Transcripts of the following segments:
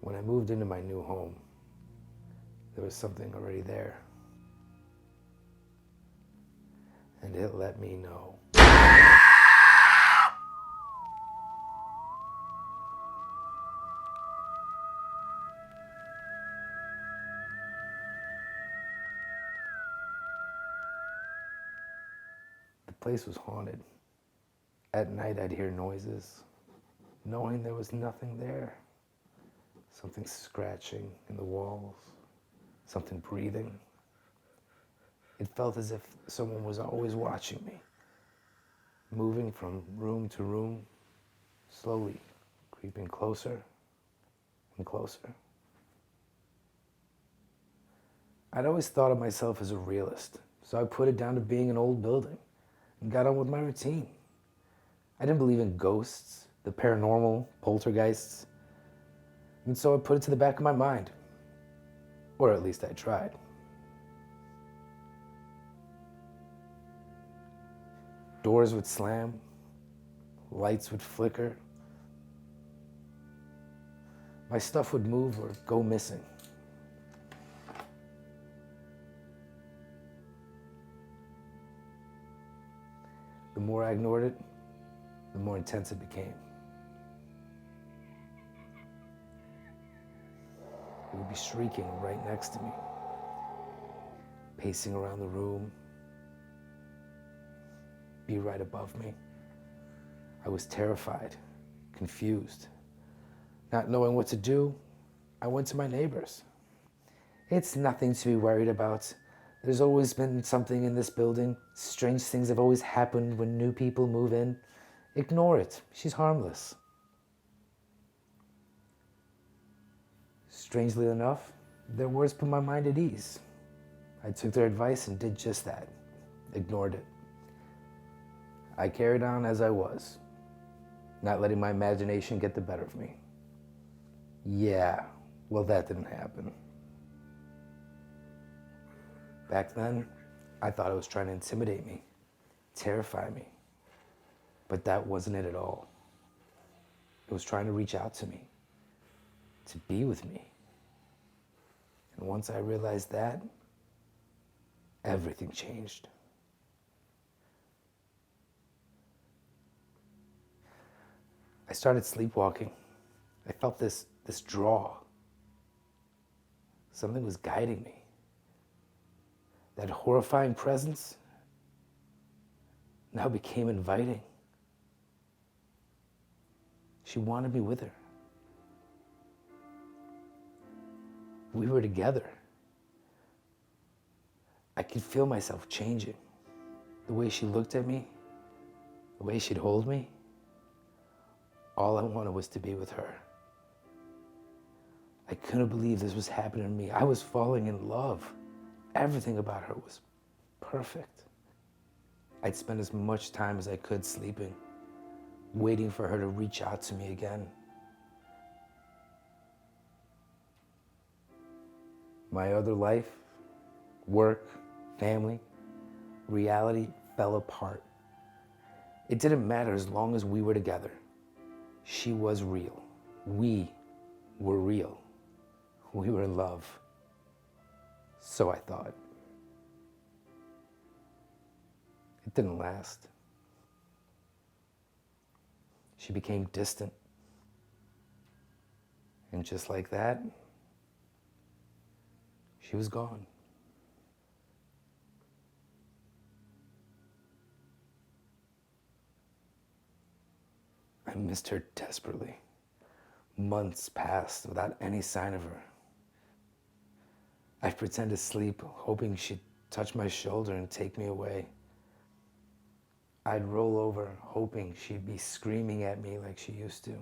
When I moved into my new home, there was something already there. And it let me know. The place was haunted. At night I'd hear noises, knowing there was nothing there. Something scratching in the walls, something breathing. It felt as if someone was always watching me, moving from room to room, slowly creeping closer and closer. I'd always thought of myself as a realist, so I put it down to being an old building and got on with my routine. I didn't believe in ghosts, the paranormal, poltergeists, and so I put it to the back of my mind. Or at least I tried. Doors would slam, lights would flicker, my stuff would move or go missing. The more I ignored it, the more intense it became. It would be shrieking right next to me, pacing around the room, be right above me. I was terrified, confused. Not knowing what to do, I went to my neighbors. It's nothing to be worried about. There's always been something in this building. Strange things have always happened when new people move in. Ignore it. She's harmless. Strangely enough, their words put my mind at ease. I took their advice and did just that. Ignored it. I carried on as I was, not letting my imagination get the better of me. Yeah, well, that didn't happen. Back then, I thought it was trying to intimidate me, terrify me. But that wasn't it at all. It was trying to reach out to me, to be with me. And once I realized that, everything changed. I started sleepwalking. I felt this draw. Something was guiding me. That horrifying presence now became inviting. She wanted me with her. We were together. I could feel myself changing. The way she looked at me, the way she'd hold me. All I wanted was to be with her. I couldn't believe this was happening to me. I was falling in love. Everything about her was perfect. I'd spend as much time as I could sleeping, waiting for her to reach out to me again. My other life, work, family, reality fell apart. It didn't matter as long as we were together. She was real. We were real. We were in love. So I thought. It didn't last. She became distant. And just like that, she was gone. I missed her desperately. Months passed without any sign of her. I'd pretend to sleep, hoping she'd touch my shoulder and take me away. I'd roll over, hoping she'd be screaming at me like she used to.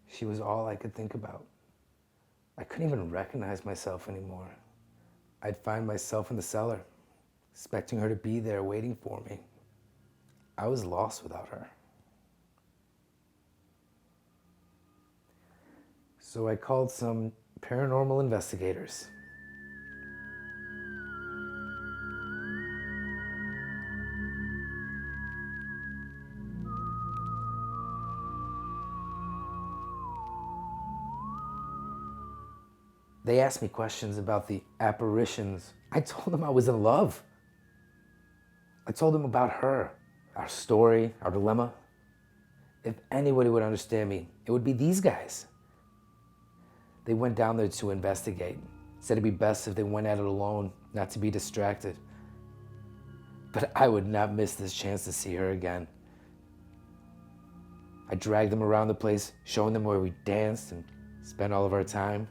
She was all I could think about. I couldn't even recognize myself anymore. I'd find myself in the cellar, expecting her to be there waiting for me. I was lost without her. So I called some paranormal investigators. They asked me questions about the apparitions. I told them I was in love. I told them about her, our story, our dilemma. If anybody would understand me, it would be these guys. They went down there to investigate. Said it'd be best if they went at it alone, not to be distracted. But I would not miss this chance to see her again. I dragged them around the place, showing them where we danced and spent all of our time.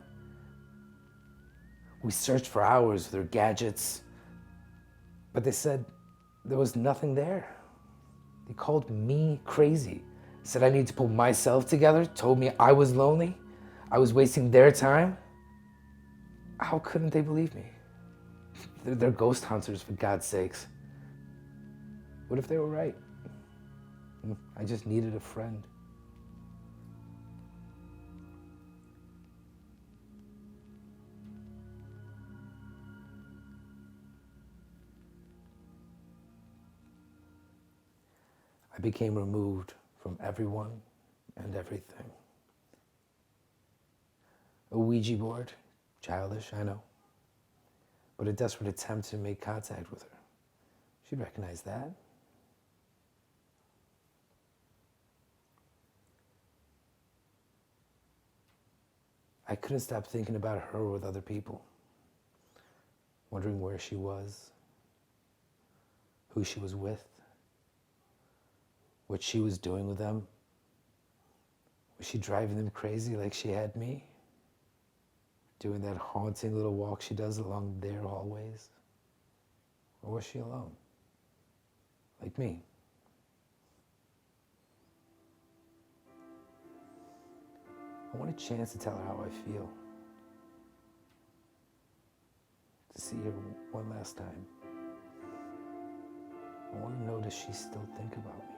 We searched for hours with their gadgets, but they said there was nothing there. They called me crazy, said I needed to pull myself together, told me I was lonely, I was wasting their time. How couldn't they believe me? They're ghost hunters, for God's sakes. What if they were right? I just needed a friend. I became removed from everyone and everything. A Ouija board, childish, I know, but a desperate attempt to make contact with her. She'd recognize that. I couldn't stop thinking about her with other people, wondering where she was, who she was with, what she was doing with them. Was she driving them crazy like she had me? Doing that haunting little walk she does along their hallways? Or was she alone? Like me? I want a chance to tell her how I feel. To see her one last time. I want to know, does she still think about me?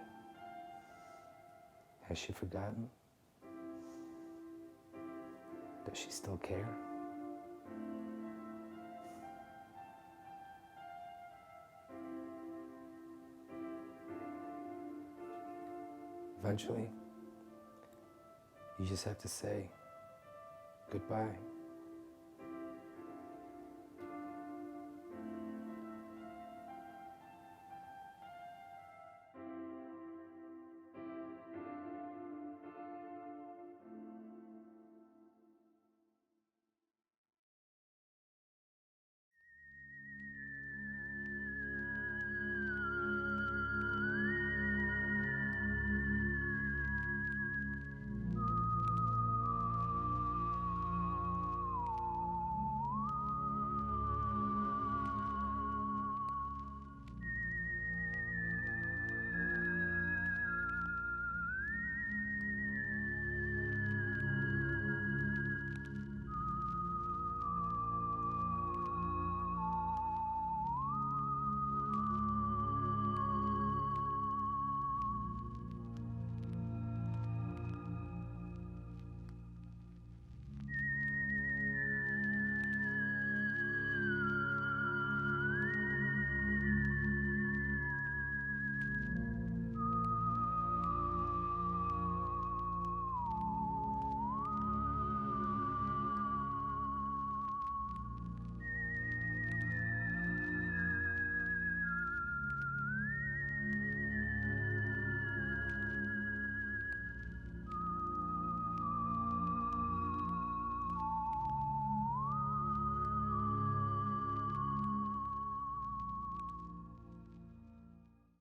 Has she forgotten? Does she still care? Eventually, you just have to say goodbye.